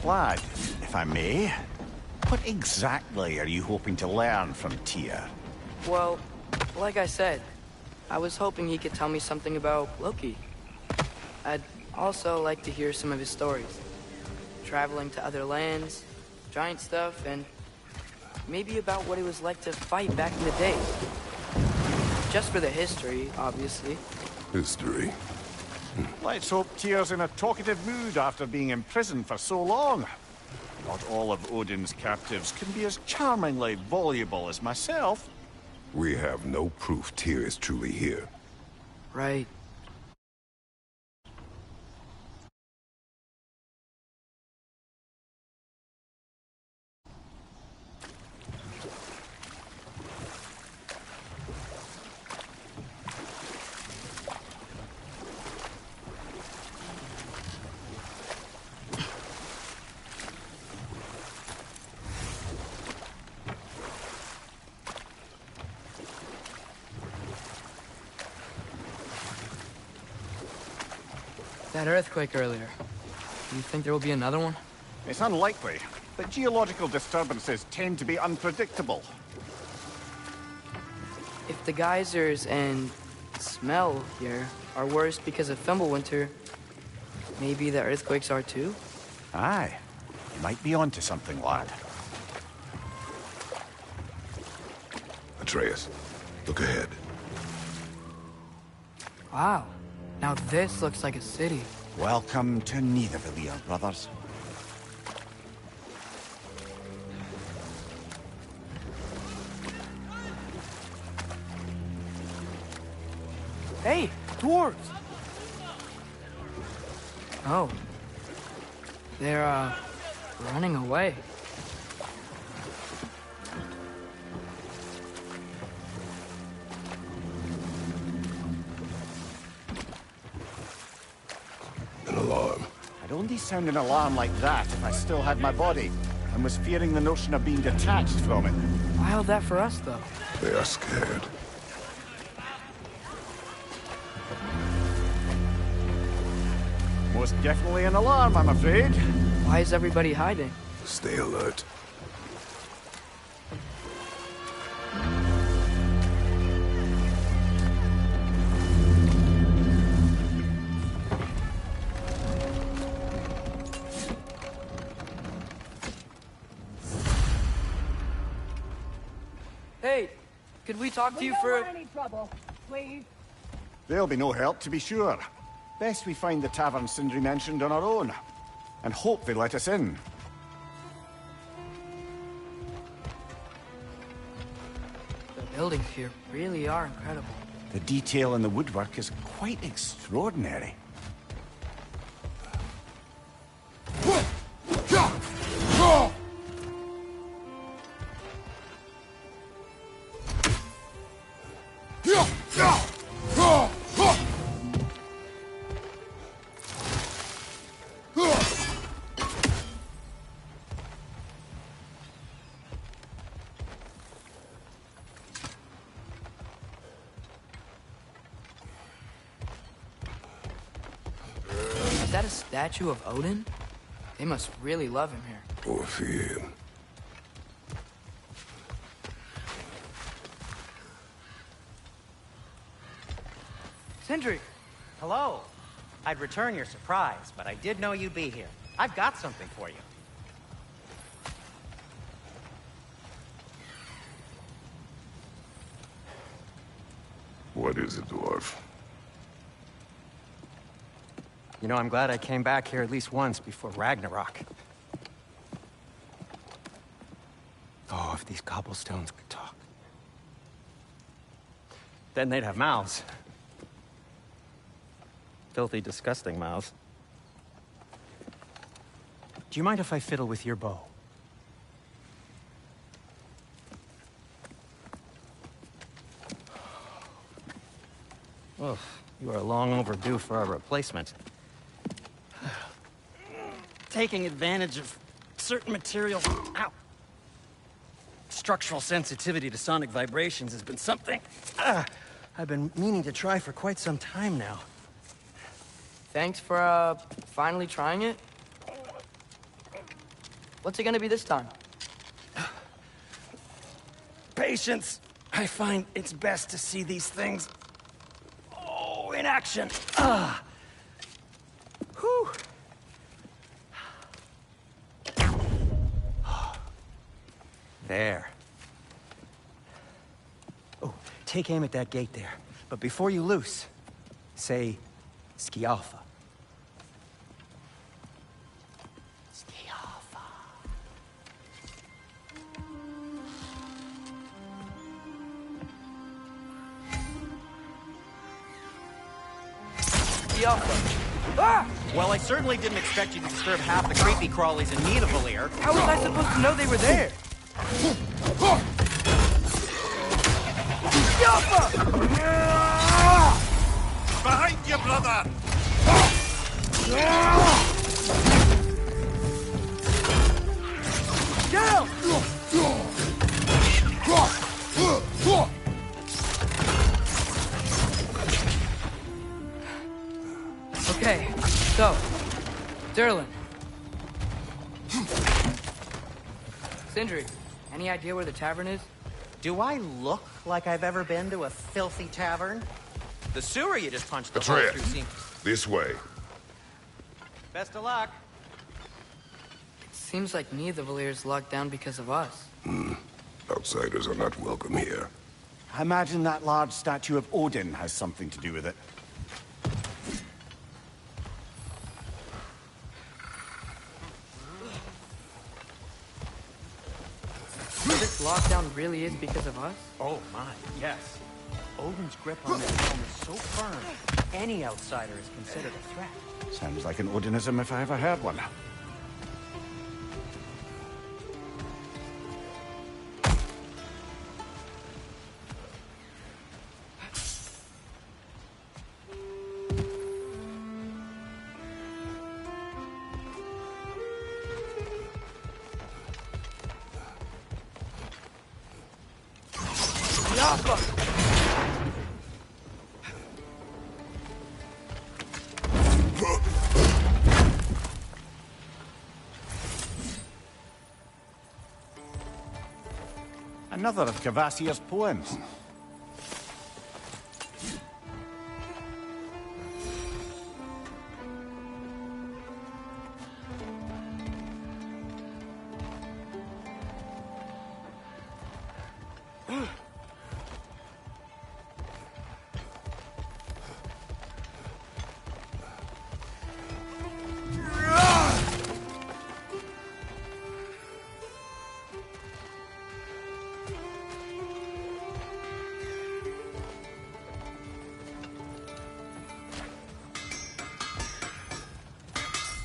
Lad, if I may, what exactly are you hoping to learn from Tyr? Well, like I said, I was hoping he could tell me something about Loki. I'd also like to hear some of his stories. Traveling to other lands, giant stuff, and maybe about what it was like to fight back in the day. Just for the history, obviously. History? Let's hope Tyr's in a talkative mood after being imprisoned for so long. Not all of Odin's captives can be as charmingly voluble as myself. We have no proof Tyr is truly here. Right. That earthquake earlier. Do you think there will be another one? It's unlikely, but geological disturbances tend to be unpredictable. If the geysers and smell here are worse because of Fimbulwinter, maybe the earthquakes are too? Aye. You might be onto something, lad. Atreus, look ahead. Wow. Now this looks like a city. Welcome to Nidavellir, brothers. Hey, dwarves! Oh. They're, running away. An alarm. I'd only sound an alarm like that if I still had my body, and was fearing the notion of being detached from it. Why held that for us, though? They are scared. Most definitely an alarm, I'm afraid. Why is everybody hiding? Stay alert. Hey, could we talk to you for... We don't want any trouble, please. There'll be no help, to be sure. Best we find the tavern Sindri mentioned on our own, and hope they let us in. The buildings here really are incredible. The detail in the woodwork is quite extraordinary. Is that a statue of Odin? They must really love him here. Or fear him. Sindri! Hello. I'd return your surprise, but I did know you'd be here. I've got something for you. What is it, dwarf? You know, I'm glad I came back here at least once before Ragnarok. Oh, if these cobblestones could talk. Then they'd have mouths. Filthy, disgusting mouths. Do you mind if I fiddle with your bow? Oh, you are long overdue for a replacement. Taking advantage of certain materials. Ow! Structural sensitivity to sonic vibrations has been something I've been meaning to try for quite some time now. Thanks for, finally trying it. What's it gonna be this time? Patience. I find it's best to see these things, in action. Whew. There. Oh, take aim at that gate there. But before you loose, say, Skialfa. Skialfa. Skialfa. Ah! Well, I certainly didn't expect you to disturb half the creepy crawlies in need of Valir. How was I supposed to know they were there? Behind you, brother! Down! Okay, so, Durlin. Sindri, any idea where the tavern is? Do I look like I've ever been to a filthy tavern? The sewer you just punched the hole Atreus, through seems... this way. Best of luck. Seems like neither Valir's locked down because of us. Outsiders are not welcome here. I imagine that large statue of Odin has something to do with it. This lockdown really is because of us? Oh my, yes. Odin's grip on that realm is so firm, any outsider is considered a threat. Sounds like an Odinism if I ever heard one. Another of Kvasir's poems.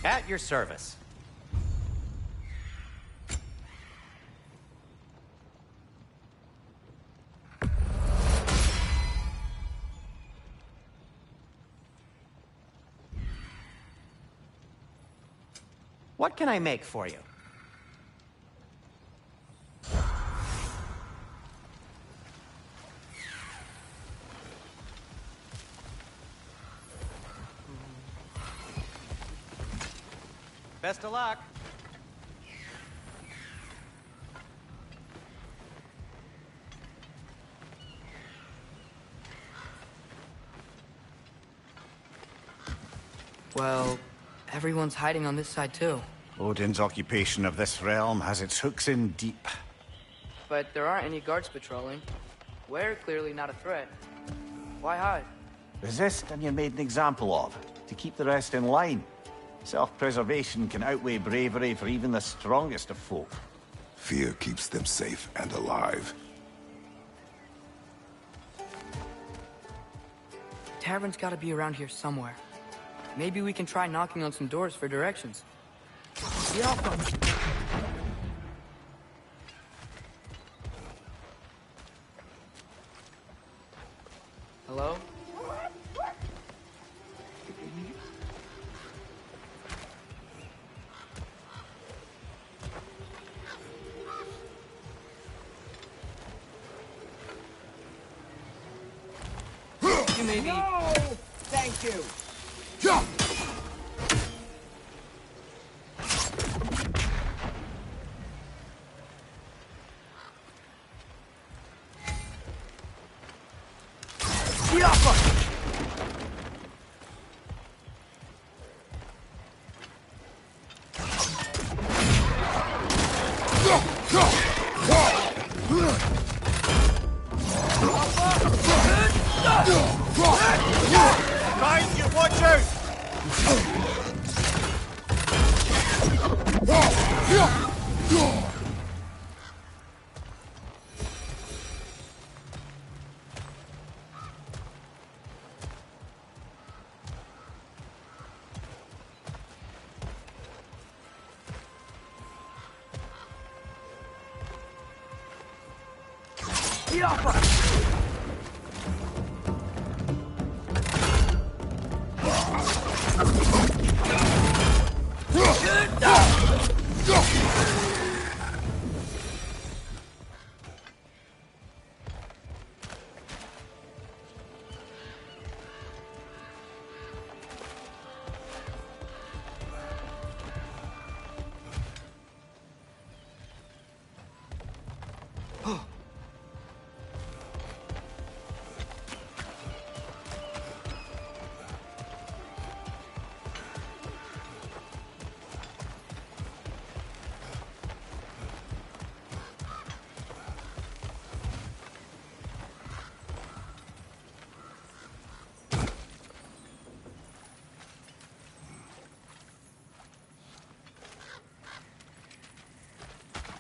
At your service. What can I make for you? Best of luck. Well, everyone's hiding on this side too. Odin's occupation of this realm has its hooks in deep. But there aren't any guards patrolling. We're clearly not a threat. Why hide? Resist and you're made an example of, to keep the rest in line. Self-preservation can outweigh bravery for even the strongest of folk. Fear keeps them safe and alive. Tavern's gotta be around here somewhere. Maybe we can try knocking on some doors for directions. Hello? You may be... No! Thank you. Watch out!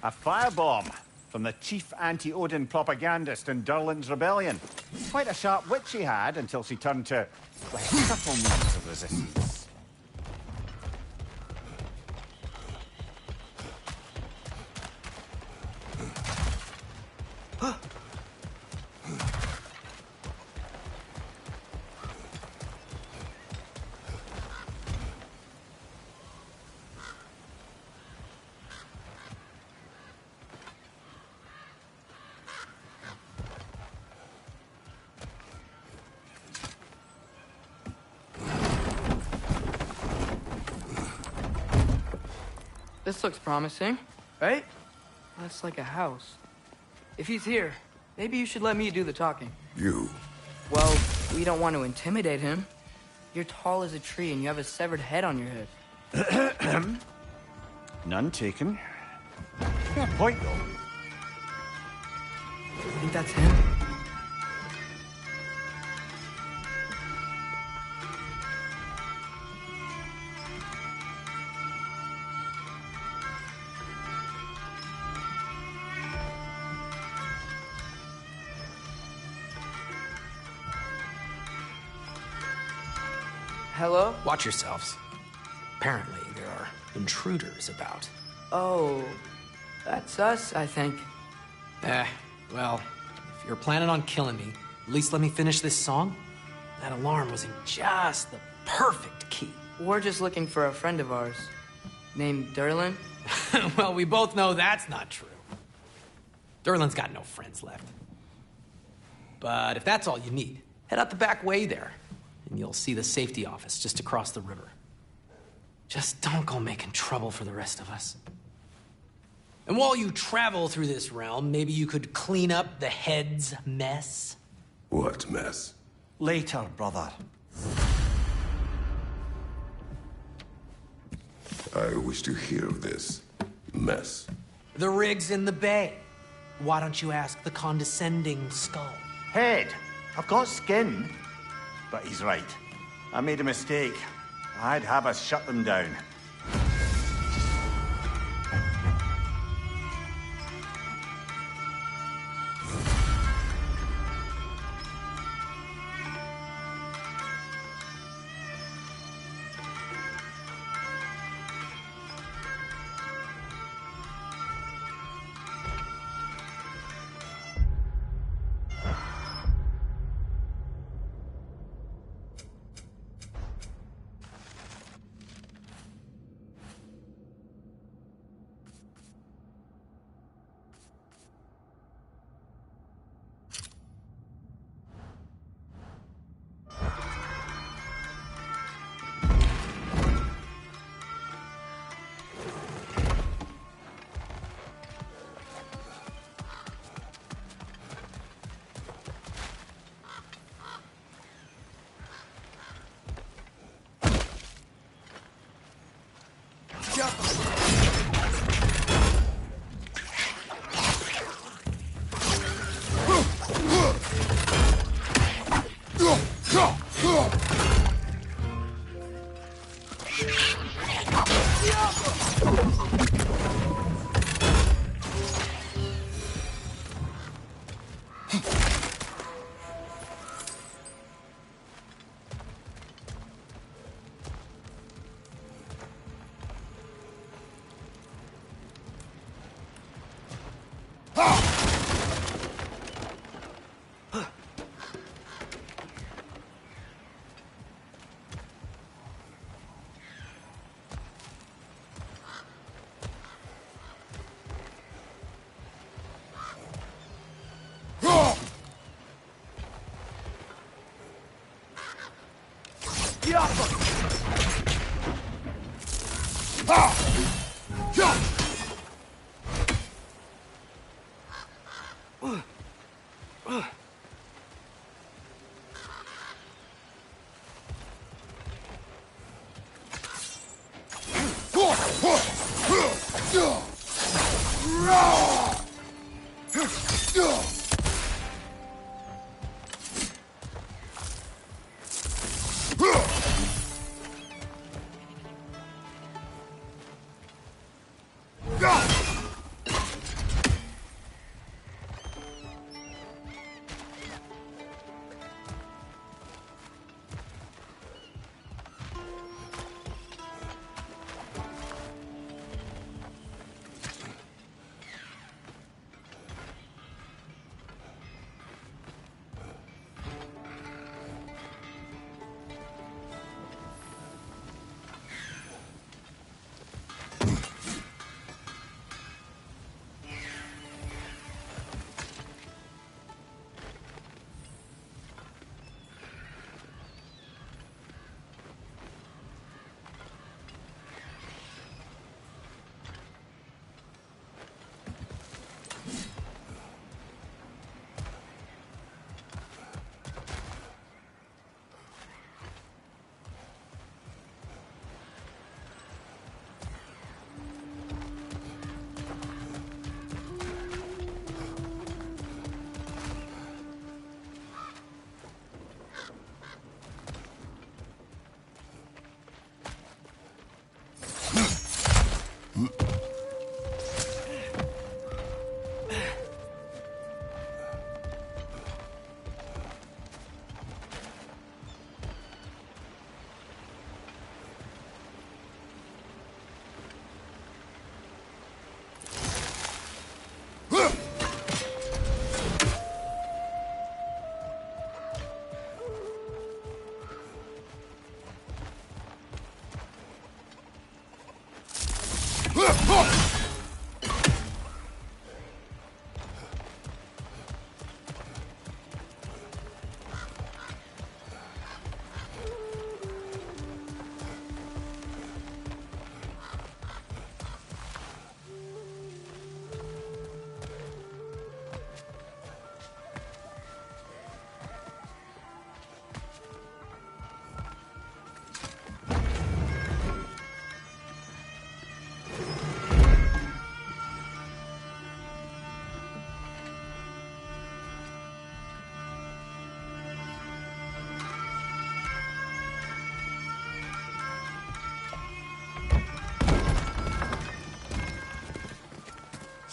A firebomb from the chief anti-Odin propagandist in Durlin's rebellion. Quite a sharp wit she had until she turned to, well, subtle means of resistance. This looks promising, right? That's like a house. If he's here, maybe you should let me do the talking. You? Well, we don't want to intimidate him. You're tall as a tree and you have a severed head on your head. None taken. Fair point, though. You think that's him? Hello? Watch yourselves. Apparently, there are intruders about. Oh, that's us, I think. Well, if you're planning on killing me, at least let me finish this song. That alarm was in just the perfect key. We're just looking for a friend of ours, named Durlin. Well, we both know that's not true. Durlin's got no friends left. But if that's all you need, head out the back way there, and you'll see the safety office just across the river. Just don't go making trouble for the rest of us. And while you travel through this realm, maybe you could clean up the head's mess? What mess? Later, brother. I wish to hear of this mess. The rig's in the bay. Why don't you ask the condescending skull? Head, I've got skin. But he's right. I made a mistake. I'd have us shut them down.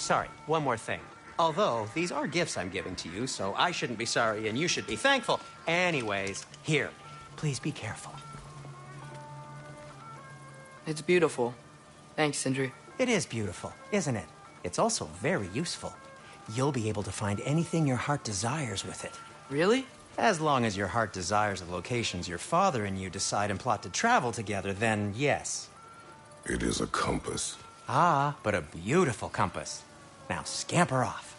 Sorry, one more thing. Although, these are gifts I'm giving to you, so I shouldn't be sorry and you should be thankful. Anyways, here, please be careful. It's beautiful. Thanks, Sindri. It is beautiful, isn't it? It's also very useful. You'll be able to find anything your heart desires with it. Really? As long as your heart desires the locations your father and you decide and plot to travel together, then yes. It is a compass. Ah, but a beautiful compass. Now scamper off.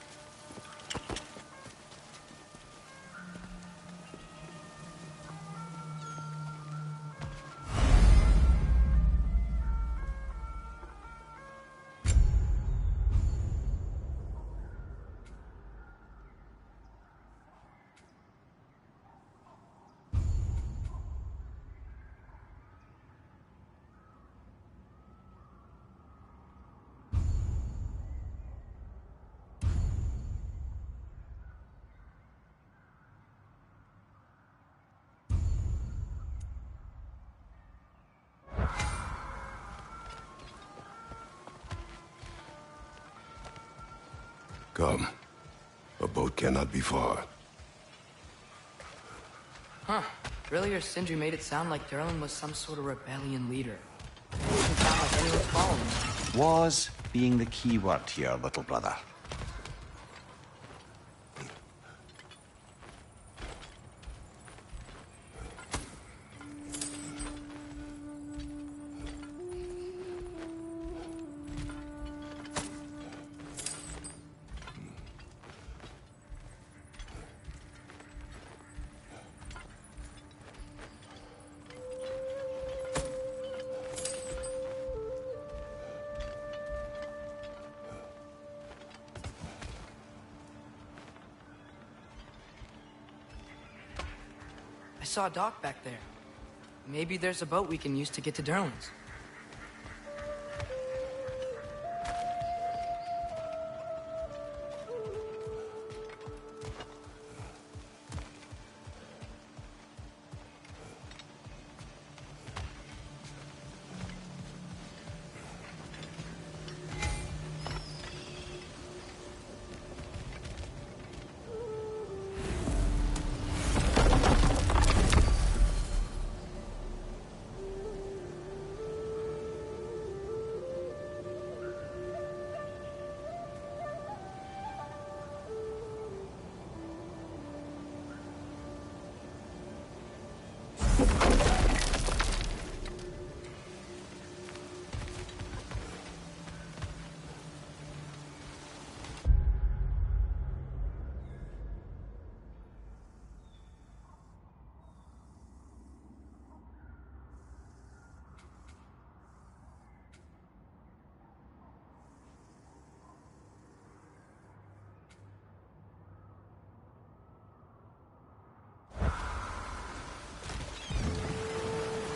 Come. A boat cannot be far. Huh. Earlier, Sindri made it sound like Durlin was some sort of rebellion leader. It doesn't sound like anyone's following him. Was being the key word here, little brother. I saw a dock back there. Maybe there's a boat we can use to get to Durlin's.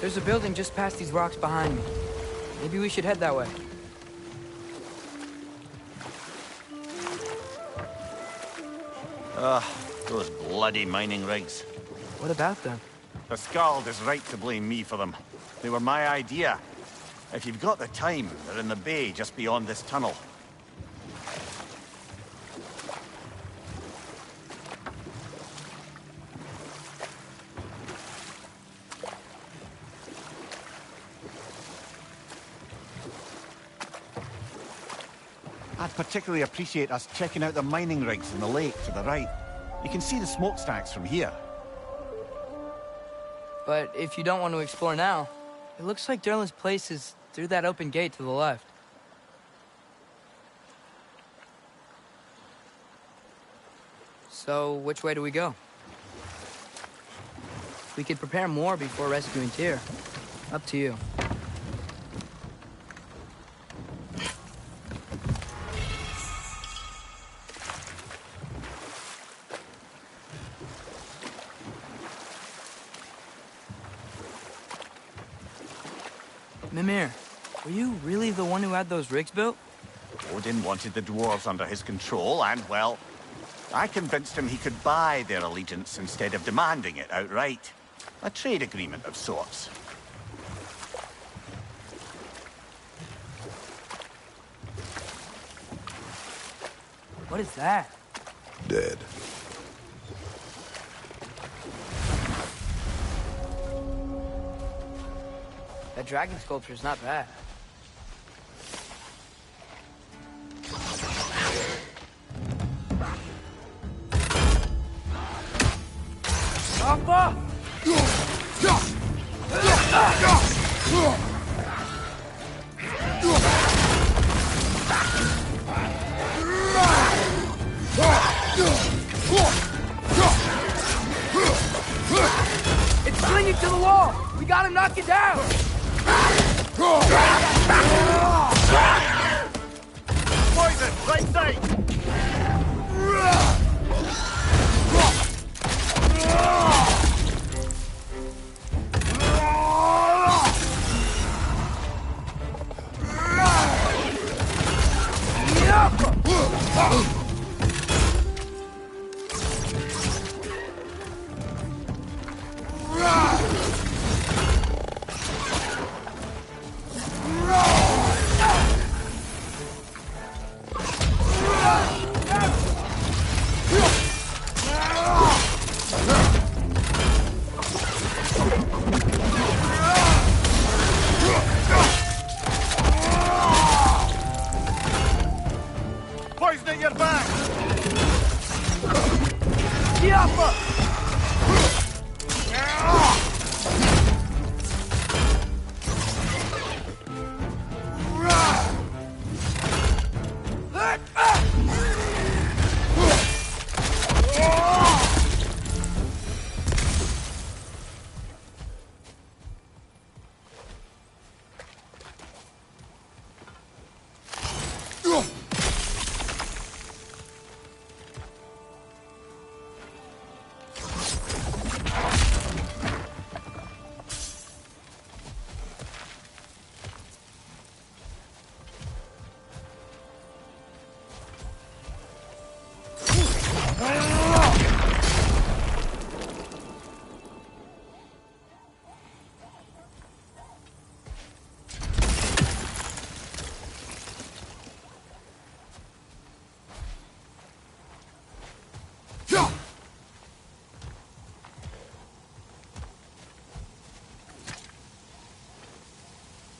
There's a building just past these rocks behind me. Maybe we should head that way. Those bloody mining rigs. What about them? The Skald is right to blame me for them. They were my idea. If you've got the time, they're in the bay just beyond this tunnel. I'd particularly appreciate us checking out the mining rigs in the lake to the right. You can see the smokestacks from here. But if you don't want to explore now, it looks like Durlin's place is through that open gate to the left. So, which way do we go? We could prepare more before rescuing Tyr. Up to you. Mimir, were you really the one who had those rigs built? Odin wanted the dwarves under his control, and, well, I convinced him he could buy their allegiance instead of demanding it outright. A trade agreement of sorts. What is that? Dead. That dragon sculpture is not bad. Papa! It's clinging to the wall! We gotta knock it down!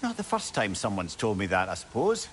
Not the first time someone's told me that, I suppose.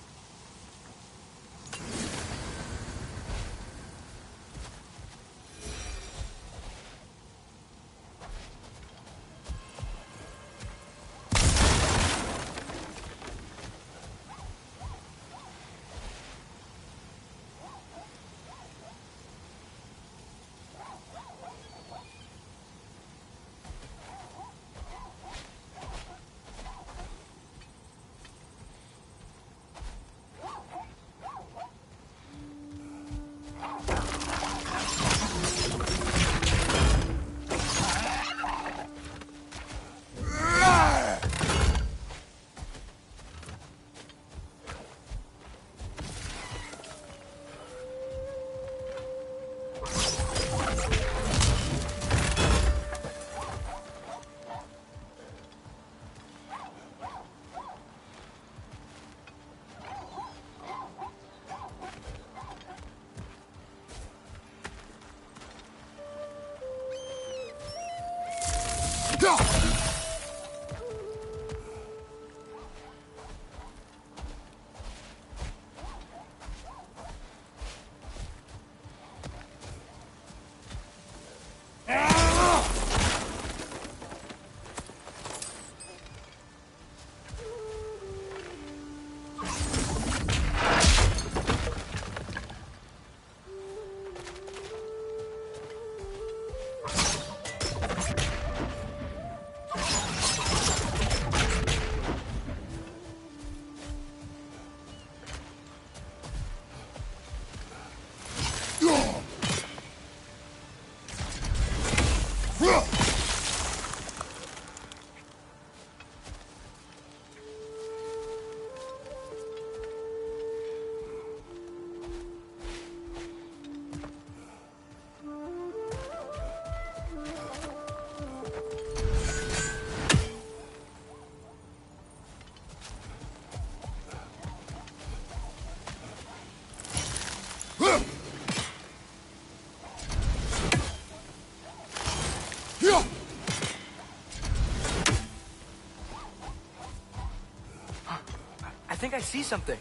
I think I see something.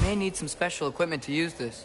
We may need some special equipment to use this.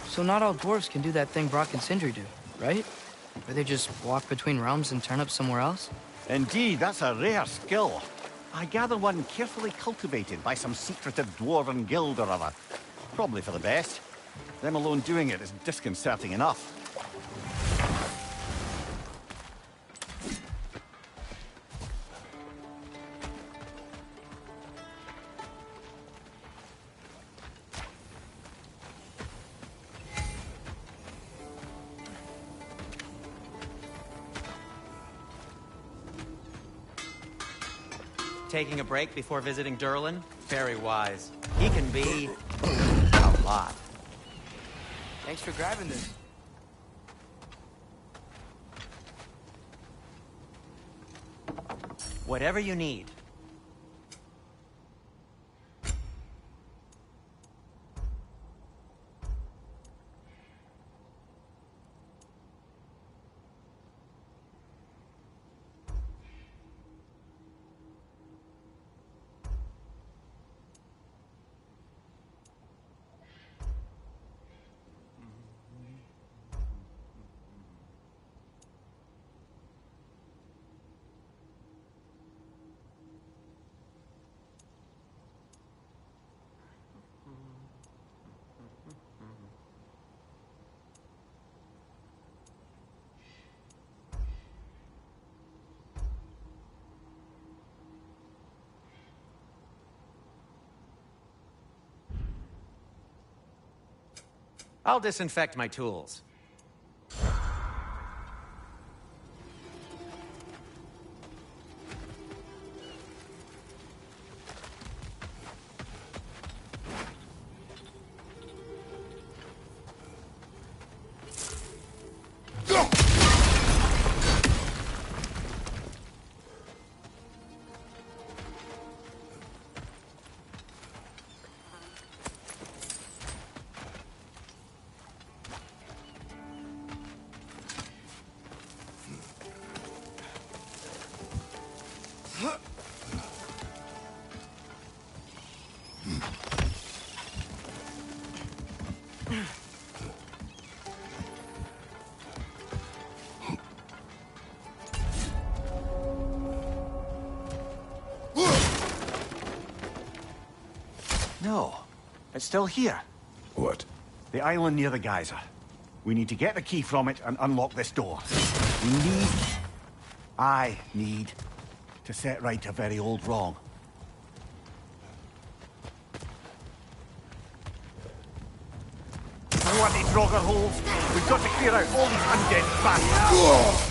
So not all dwarves can do that thing Brock and Sindri do, right? Where they just walk between realms and turn up somewhere else? Indeed, that's a rare skill. I gather one carefully cultivated by some secretive dwarven guild or other. Probably for the best. Them alone doing it is disconcerting enough. Taking a break before visiting Durlin? Very wise. He can be a lot. Thanks for grabbing this. Whatever you need. I'll disinfect my tools. No, it's still here. What? The island near the geyser. We need to get the key from it and unlock this door. I need to set right a very old wrong. Bloody Draugr holes! We've got to clear out all these undead bastards!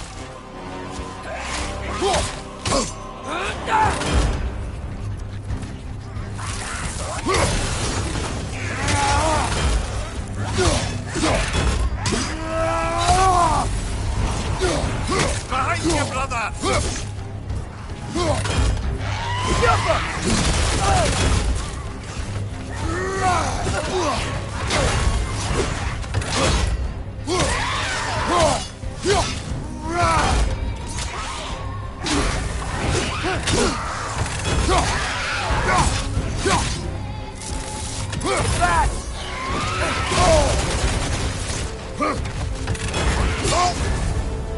Behind you, brother!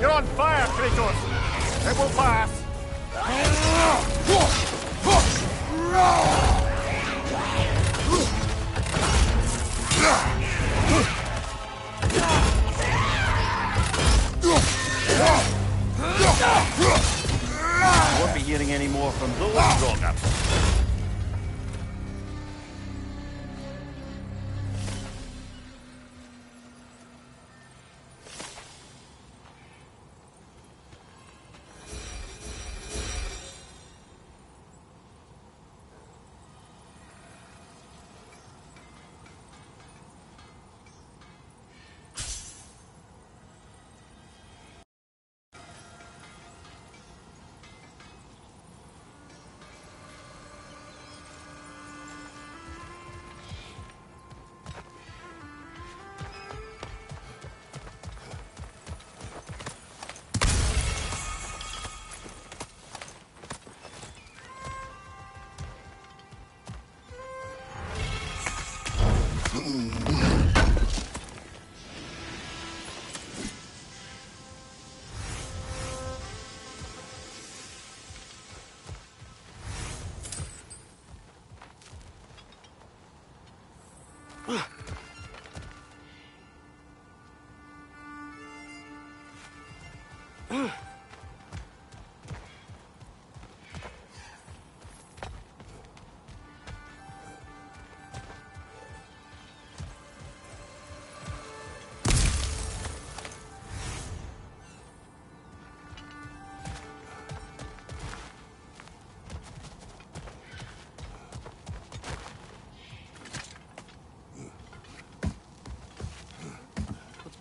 You're on fire, Kratos! It will pass! Won't be hearing any more from those Draugr.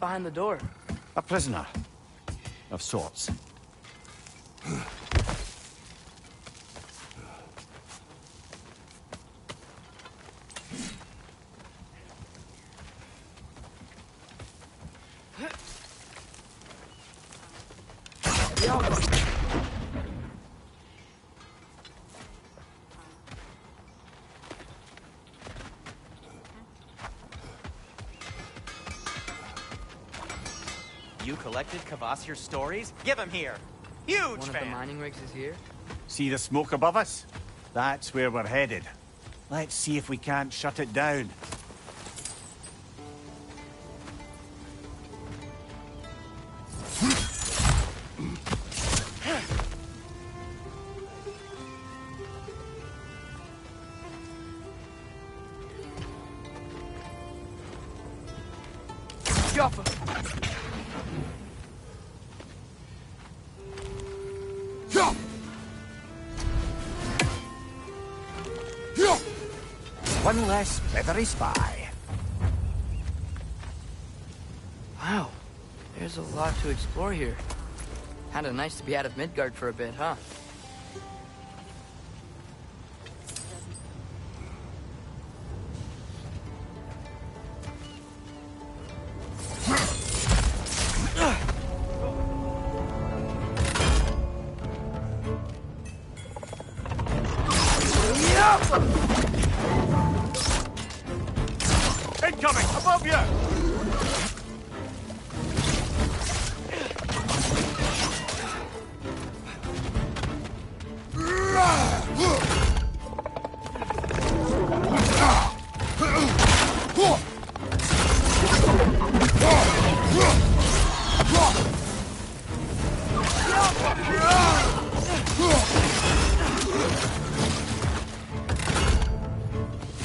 behind the door? A prisoner. Of sorts. You collected Kvasir's stories? Give him here. Huge One of the fan. mining rigs is here? See the smoke above us? That's where we're headed. Let's see if we can't shut it down. One less feathery spy. Wow, there's a lot to explore here. Kinda nice to be out of Midgard for a bit, huh? Incoming! Above you!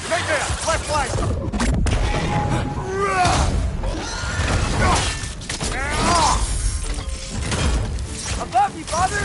Right there! Left flank! Above you, father!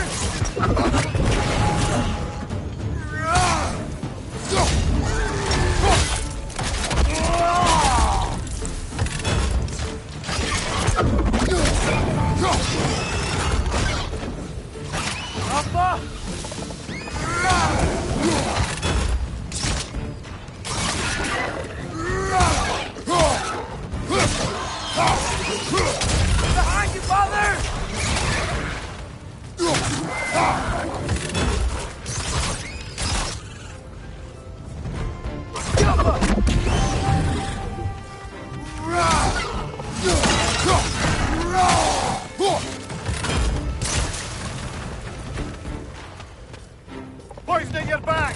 Behind you, father! Poisoning your back!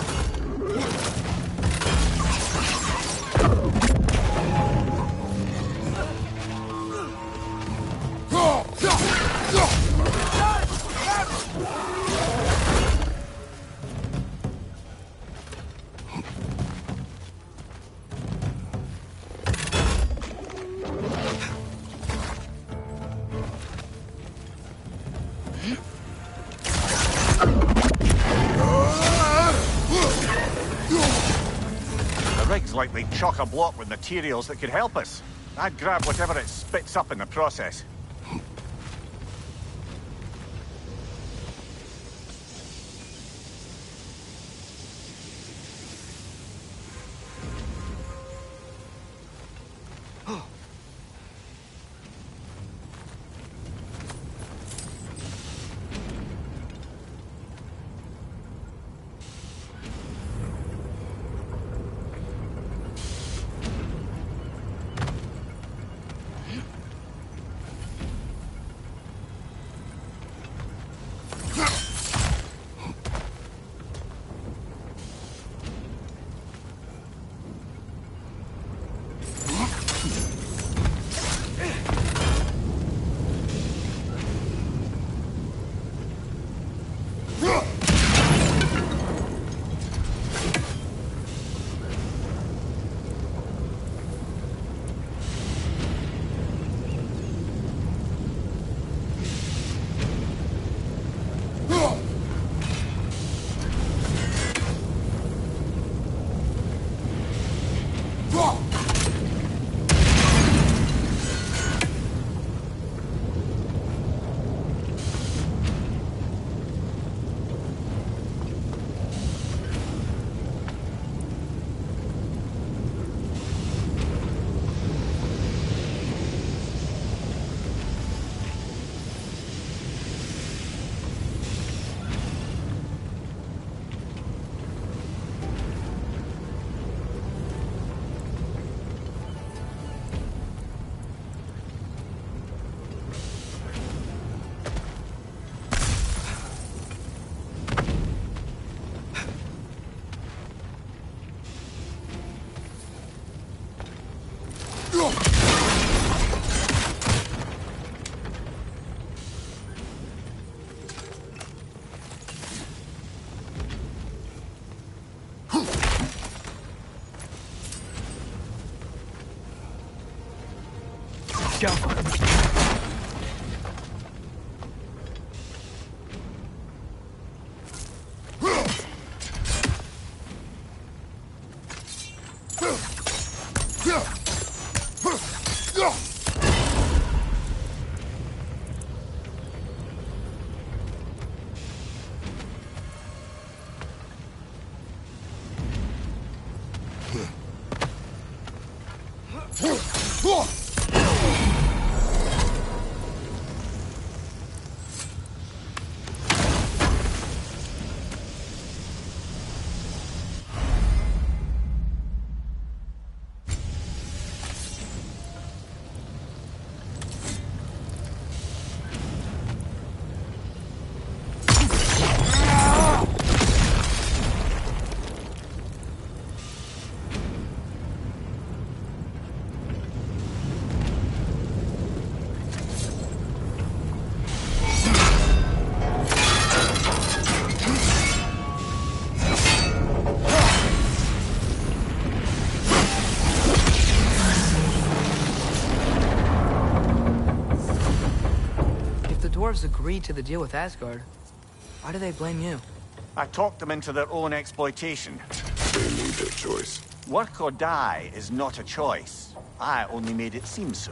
The rig's likely chock-a-block with materials that could help us. I'd grab whatever it spits up in the process. Let's go. Dwarves agreed to the deal with Asgard. Why do they blame you? I talked them into their own exploitation. They made their choice. Work or die is not a choice. I only made it seem so.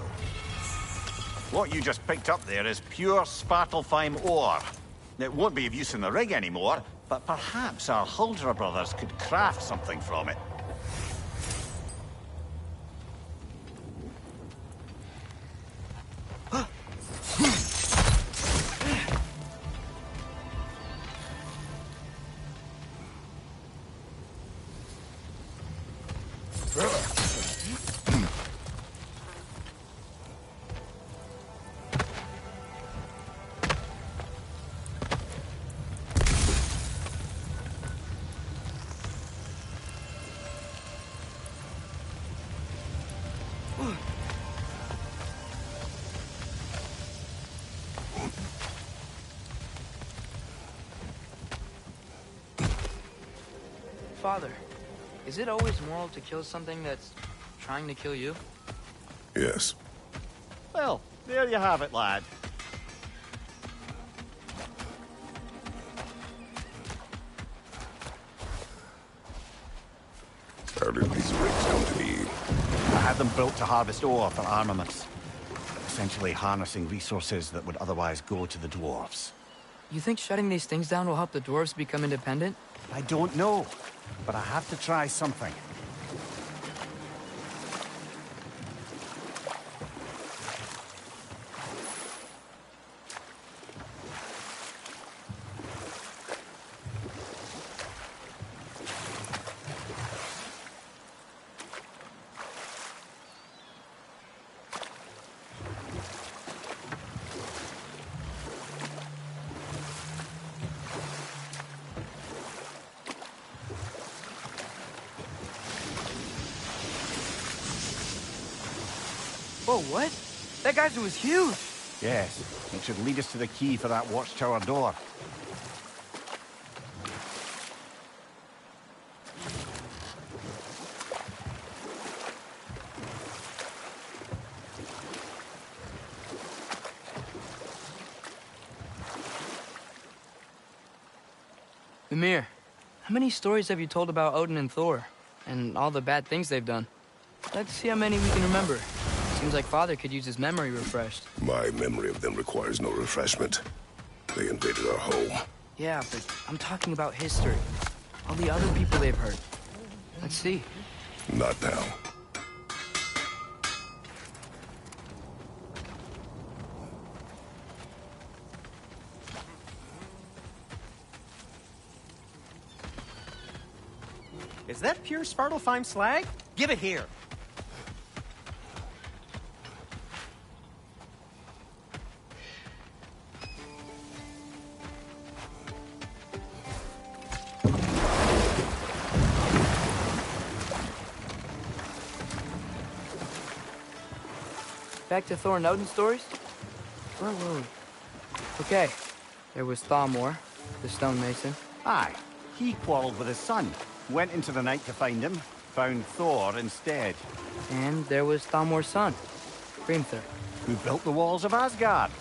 What you just picked up there is pure Svartalfheim ore. It won't be of use in the rig anymore, but perhaps our Huldra brothers could craft something from it. Father, is it always moral to kill something that's trying to kill you? Yes. Well, there you have it, lad. How did these rigs come to be? I had them built to harvest ore for armaments. Essentially harnessing resources that would otherwise go to the dwarves. You think shutting these things down will help the dwarves become independent? I don't know, but I have to try something. Whoa, what? That geyser was huge! Yes, it should lead us to the key for that watchtower door. Mimir, how many stories have you told about Odin and Thor? And all the bad things they've done? Let's see how many we can remember. Seems like Father could use his memory refreshed. My memory of them requires no refreshment. They invaded our home. Yeah, but I'm talking about history. All the other people they've hurt. Let's see. Not now. Is that pure Svartalfheim slag? Give it here. Back to Thor and Odin stories? Where were we? Okay, there was Thalmor, the stonemason. Aye, he quarreled with his son. Went into the night to find him, found Thor instead. And there was Thalmor's son, Grimthur. Who built the walls of Asgard?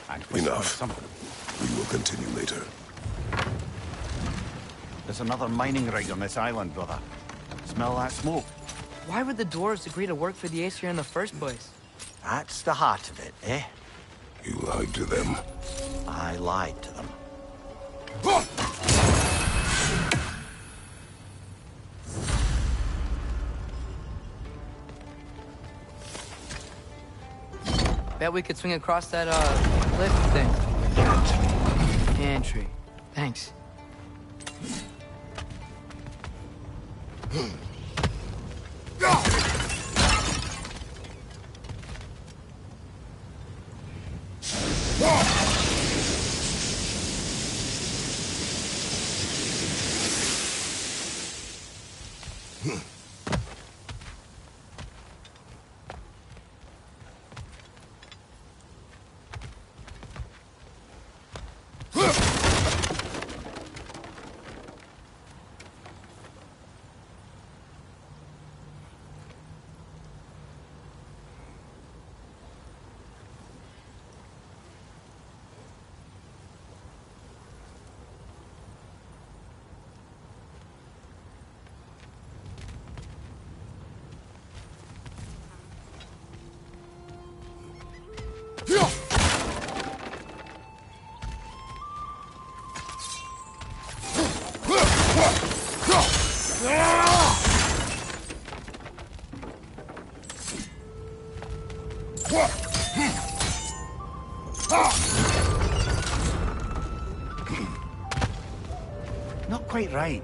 And which Enough. was some... We will continue later. There's another mining rig on this island, brother. Smell that smoke? Why would the dwarves agree to work for the Aesir in the first place? That's the heart of it, eh? You lied to them. I lied to them. Bet we could swing across that, lift thing. Pantry. Thanks. Not quite right.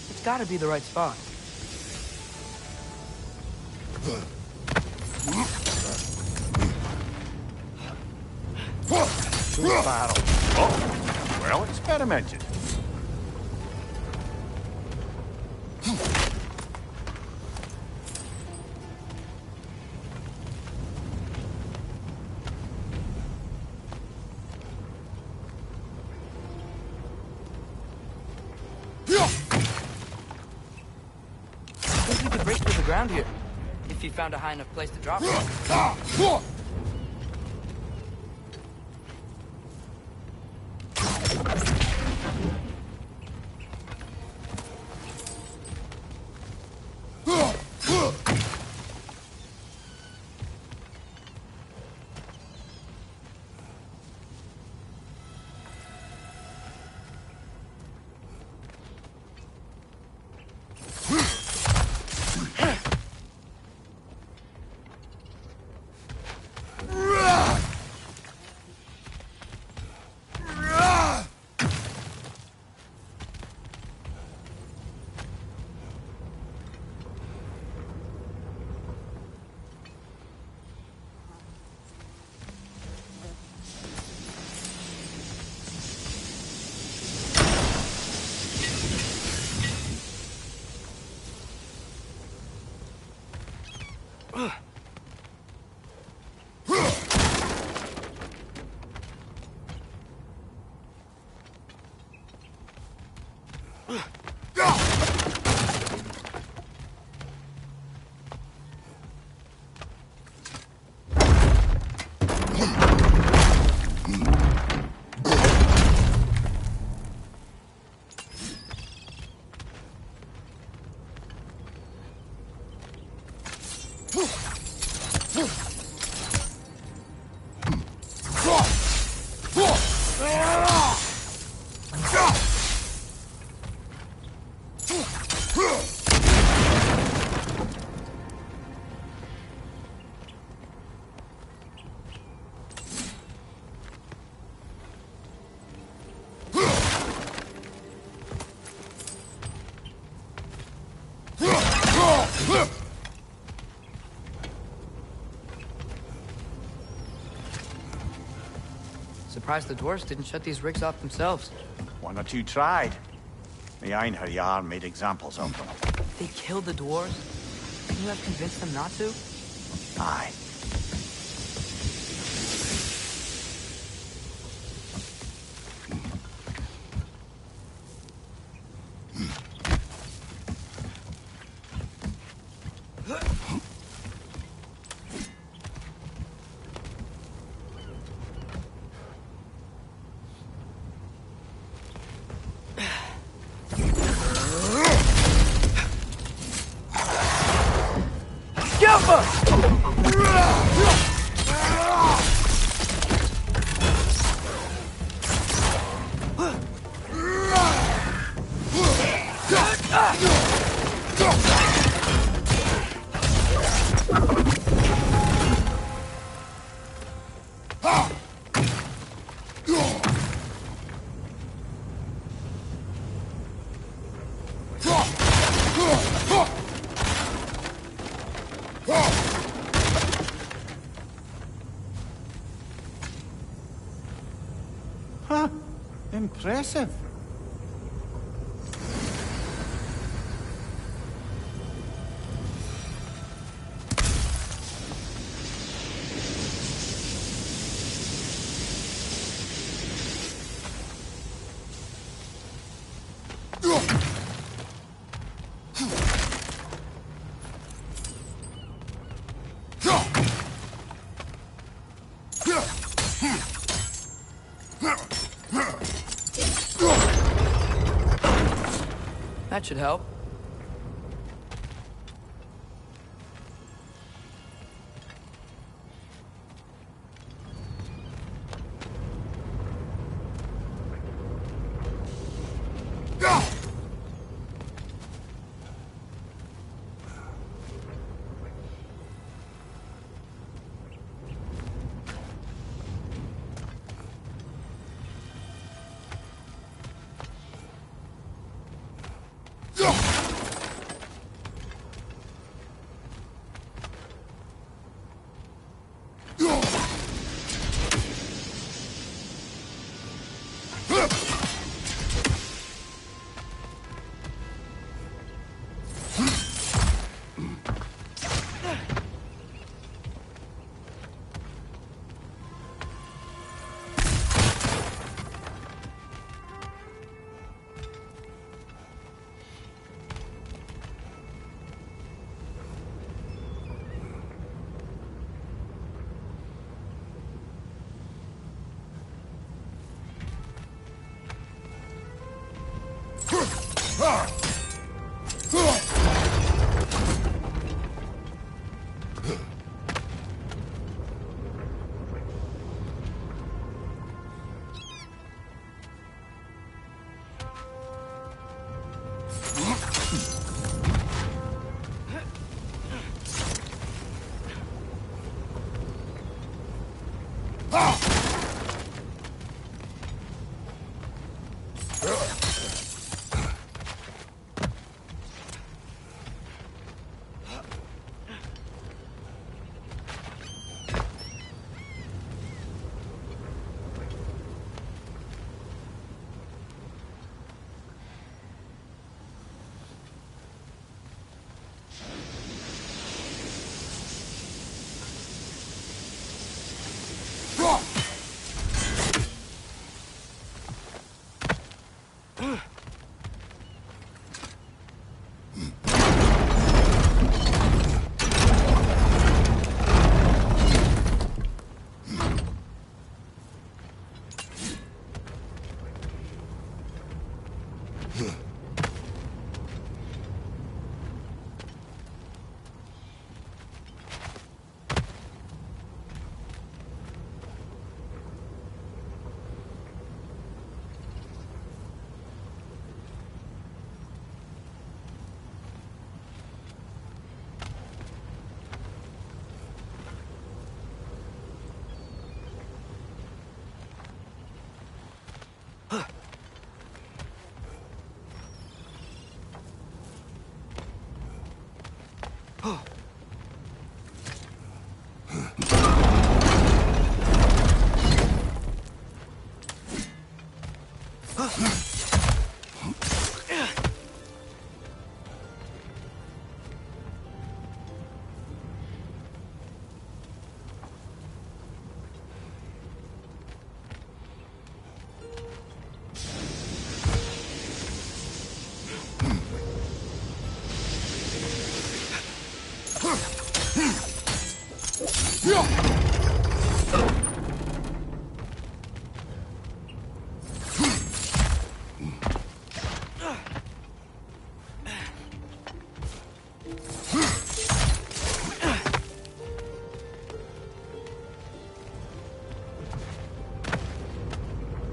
It's gotta be the right spot. Good battle. Oh, well experimented. I think we could break through the ground here, if you found a high enough place to drop it. Surprised the dwarves didn't shut these rigs off themselves. One or two tried. The Einherjar made examples of them. They killed the dwarves? Can you have convinced them not to? Aye. Impressive. That should help.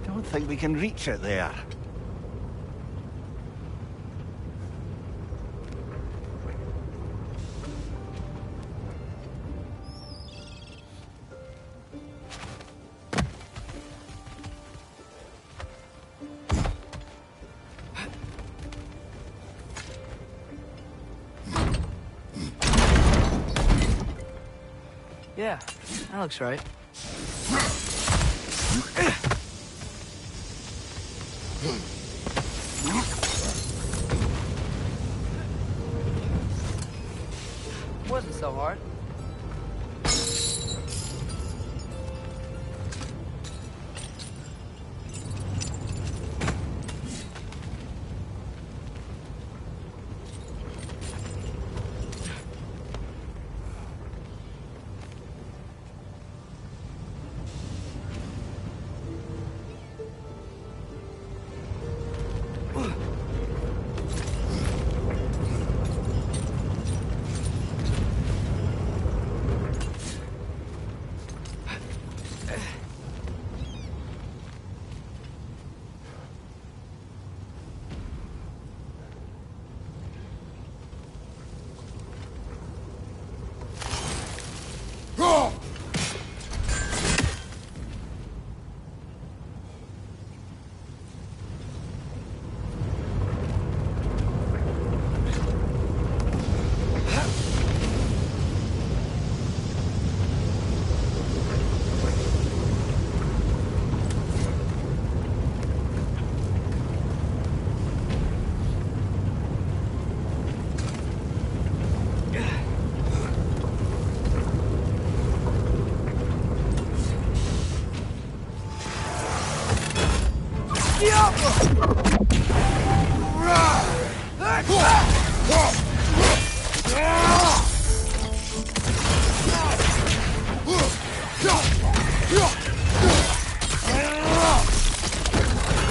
Don't think we can reach it there. Yeah, that looks right. Wasn't so hard.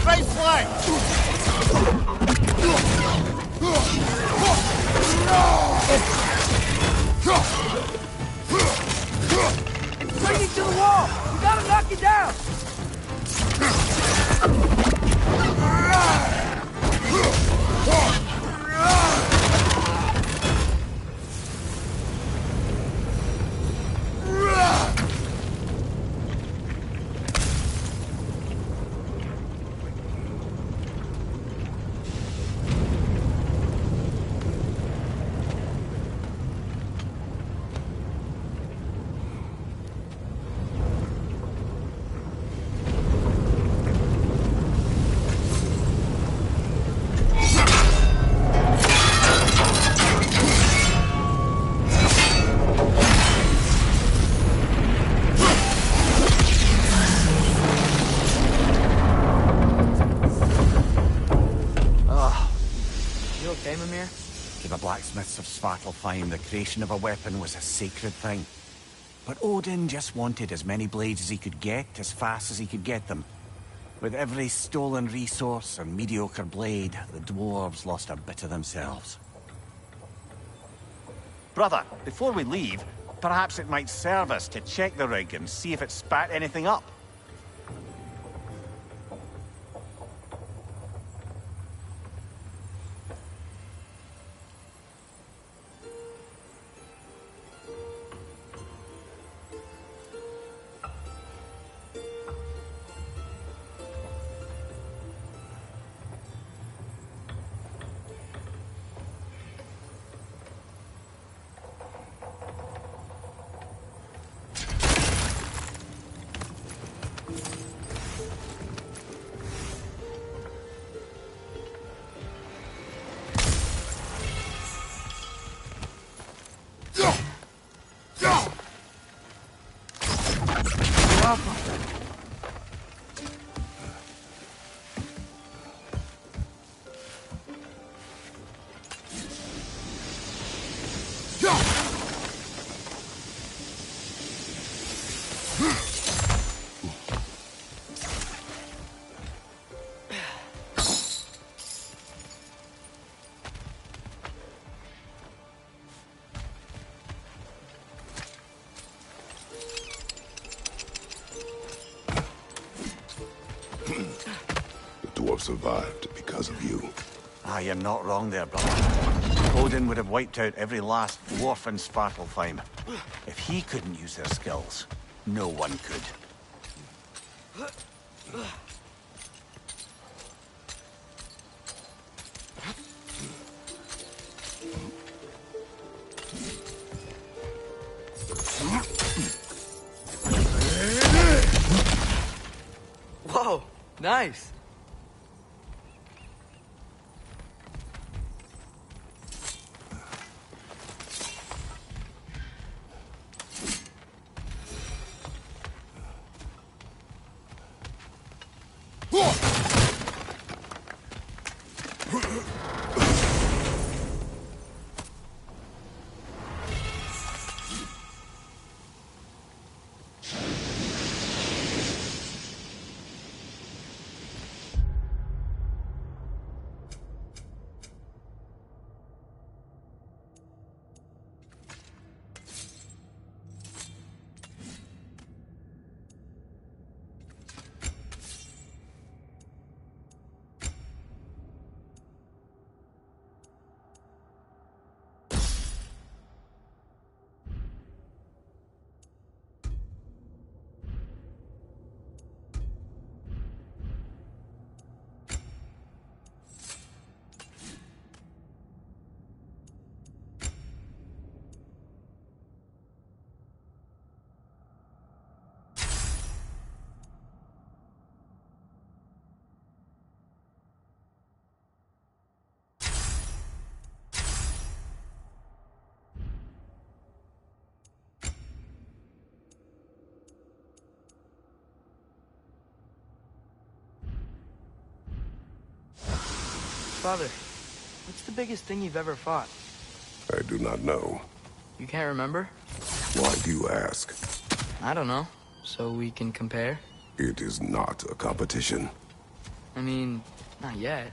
Right flank! It's bringing to the wall! We gotta knock it down! To the blacksmiths of Svartalfheim, the creation of a weapon was a sacred thing. But Odin just wanted as many blades as he could get, as fast as he could get them. With every stolen resource and mediocre blade, the dwarves lost a bit of themselves. Brother, before we leave, perhaps it might serve us to check the rig and see if it spat anything up. Survived because of you. Ah, you're not wrong there, brother. Odin would have wiped out every last dwarf in Svartalfheim. If he couldn't use their skills, no one could. Whoa, nice. Father, what's the biggest thing you've ever fought? I do not know. You can't remember? Why do you ask? I don't know. So we can compare? It is not a competition. I mean, not yet.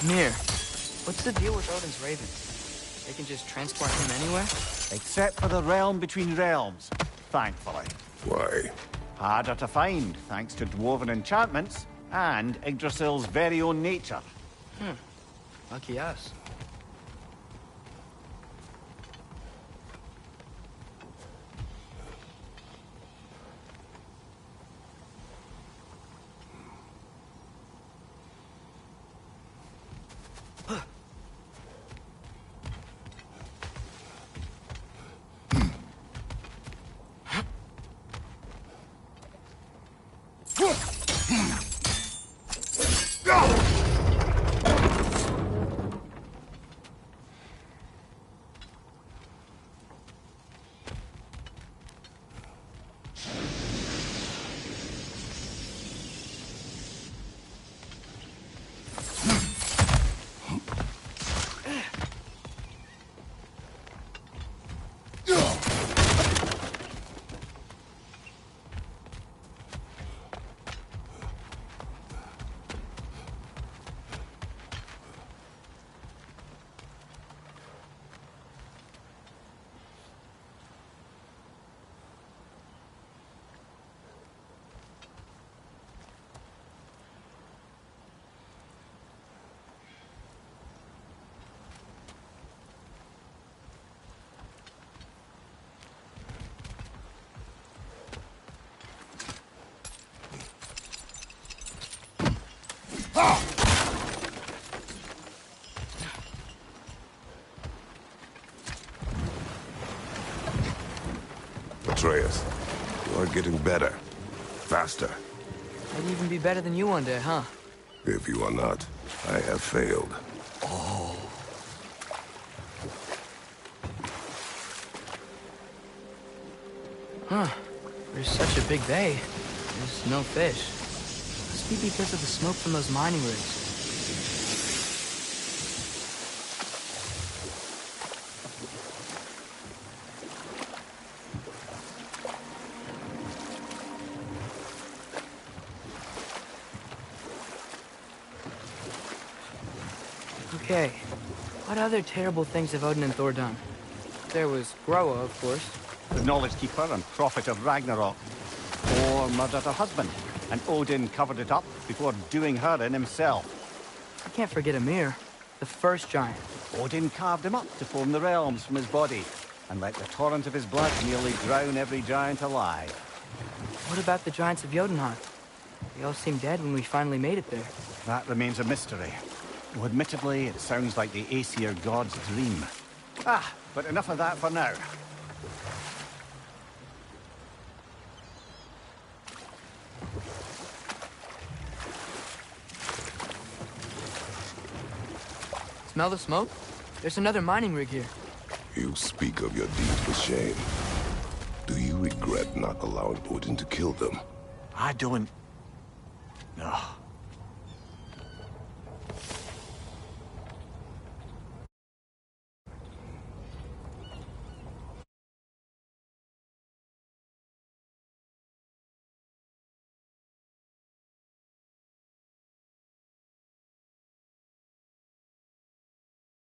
Mir, what's the deal with Odin's ravens? They can just transport him anywhere? Except for the realm between realms, thankfully. Why? Harder to find, thanks to dwarven enchantments and Yggdrasil's very own nature. Lucky us. Atreus, you are getting better. Faster. I'd even be better than you one day, huh? If you are not, I have failed. There's such a big bay. There's no fish. Must be because of the smoke from those mining rigs. Okay, what other terrible things have Odin and Thor done? There was Groa, of course. The knowledge keeper and prophet of Ragnarok. Thor murdered her husband, and Odin covered it up before doing her in himself. I can't forget Ymir, the first giant. Odin carved him up to form the realms from his body, and let the torrent of his blood nearly drown every giant alive. What about the giants of Jotunheim? They all seemed dead when we finally made it there. That remains a mystery. Though admittedly, it sounds like the Aesir god's dream. But enough of that for now. Smell the smoke? There's another mining rig here. You speak of your deeds with shame. Do you regret not allowing Odin to kill them? I don't